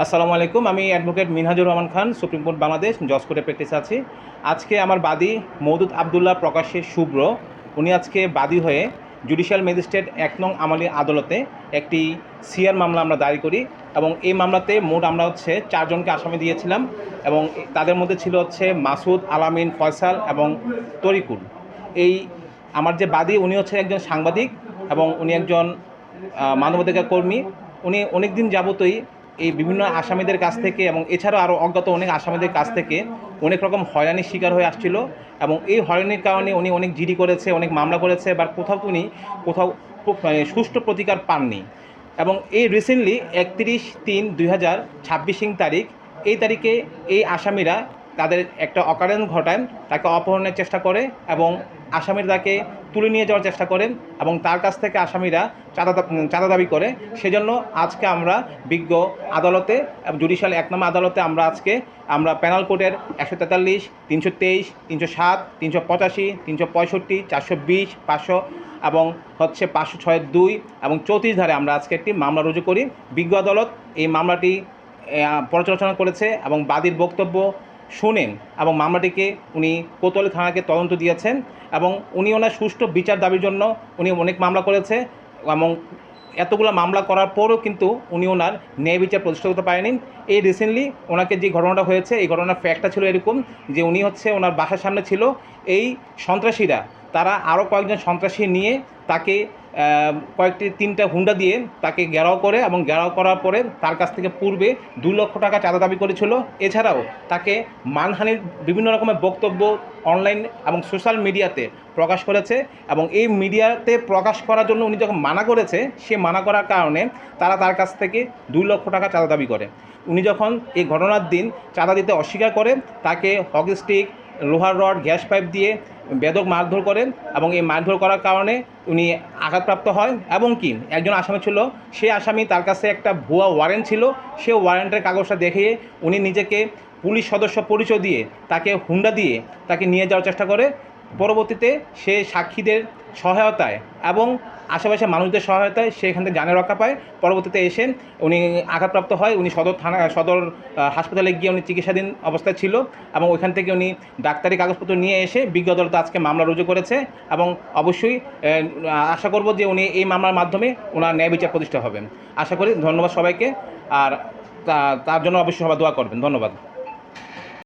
আসসালামু আলাইকুম। আমি advocate Minhajur Rahman Khan, supreme court Bangladesh, জজ কোর্টে প্র্যাকটিস আছি। আজকে আমার বাদী মওদুদ আবদুল্লাহ প্রকাশ্যে শুভ্র, উনি আজকে বাদী হয়ে জুডিশিয়াল ম্যাজিস্ট্রেট ১ নং আমালি আদালতে একটি সিআর মামলা আমরা দায়ের করি এবং এই মামলাতে মোট আমরা ৪ জনকে আসামি দিয়েছিলাম এবং তাদের মধ্যে ছিল মাসুদ, আলামিন, ফয়সাল এবং তরিকুল। এই আমার যে বাদী উনি একজন সাংবাদিক এবং উনি একজন মানবাধিকার কর্মী। উনি অনেক দিন যাবতই এই বিভিন্ন আসামিদের কাছ থেকে এবং এছাড়াও আরও অজ্ঞাত অনেক আসামিদের কাছ থেকে অনেক রকম হয়রানির শিকার হয়ে আসছিল এবং এই হয়রানির কারণে উনি অনেক জিডি করেছে, অনেক মামলা করেছে, বা কোথাও সুষ্ঠু প্রতিকার পাননি। এবং এই রিসেন্টলি 31/3/2026 তারিখ, এই তারিখে এই আসামিরা তাদের একটা অকারণ ঘটায়, তাকে অপহরণের চেষ্টা করে এবং আসামির তাকে তুলে নিয়ে যাওয়ার চেষ্টা করেন এবং তার কাছ থেকে আসামিরা চাঁদা দাবি করে। সেজন্য আজকে আমরা বিজ্ঞ আদালতে, জুডিশিয়াল 1 নং আদালতে আমরা প্যানাল কোর্টের 143, 323, 307, 385, 365, 420, 500 এবং 506(2) এবং 34 ধারে আমরা আজকে একটি মামলা রুজু করি। বিজ্ঞ আদালত এই মামলাটি পর্যালোচনা করেছে এবং বাদীর বক্তব্য শুনেন এবং মামলাটিকে উনি কোতোয়ালি থানাকে তদন্ত দিয়েছেন এবং উনি ওনার সুষ্ঠু বিচার দাবির জন্য উনি অনেক মামলা করেছে এবং এতগুলো মামলা করার পরও কিন্তু উনি ওনার ন্যায় বিচার প্রতিষ্ঠা করতে পারেনি। এই রিসেন্টলি ওনাকে যে ঘটনাটা হয়েছে, এই ঘটনার ফ্যাক্টটা ছিল এরকম যে উনি ওনার বাসার সামনে ছিল, এই সন্ত্রাসীরা তারা আরও কয়েকজন সন্ত্রাসী নিয়ে তাকে 3টা হুন্ডা দিয়ে তাকে ঘেরাও করে এবং ঘেরাও করার পরে তার কাছ থেকে পূর্বে 2 লক্ষ টাকা চাঁদা দাবি করেছিল। এছাড়াও তাকে মানহানির বিভিন্ন রকমের বক্তব্য অনলাইন এবং সোশ্যাল মিডিয়াতে প্রকাশ করেছে এবং এই মিডিয়াতে প্রকাশ করার জন্য উনি যখন মানা করেছে, সে মানা করার কারণে তারা তার কাছ থেকে 2 লক্ষ টাকা চাঁদা দাবি করে। উনি যখন এই ঘটনার দিন চাঁদা দিতে অস্বীকার করে, তাকে হকি স্টিক, লোহার রড, গ্যাস পাইপ দিয়ে বেধড়ক মারধর করেন এবং এই মারধর করার কারণে উনি আঘাতপ্রাপ্ত হয় এবং কি একজন আসামি ছিল, সেই আসামি তার কাছে একটা ভুয়া ওয়ারেন্ট ছিল, সে ওয়ারেন্টের কাগজটা দেখিয়ে উনি নিজেকে পুলিশ সদস্য পরিচয় দিয়ে তাকে হুন্ডা দিয়ে তাকে নিয়ে যাওয়ার চেষ্টা করে। পরবর্তীতে সে সাক্ষীদের সহায়তায় এবং আশেপাশের মানুষদের সহায়তায় সে এখান থেকে জানে রক্ষা পায়। পরবর্তীতে এসে উনি আঘাতপ্রাপ্ত হয়, উনি সদর হাসপাতালে গিয়ে উনি চিকিৎসাধীন অবস্থায় ছিল এবং ওইখান থেকে উনি ডাক্তারি কাগজপত্র নিয়ে এসে বিজ্ঞ আদালতে আজকে মামলা রুজু করেছে এবং অবশ্যই আশা করব যে উনি এই মামলার মাধ্যমে ওনার ন্যায় বিচার প্রতিষ্ঠা হবেন। আশা করি। ধন্যবাদ সবাইকে। আর তার জন্য অবশ্যই সবাই দোয়া করবেন। ধন্যবাদ।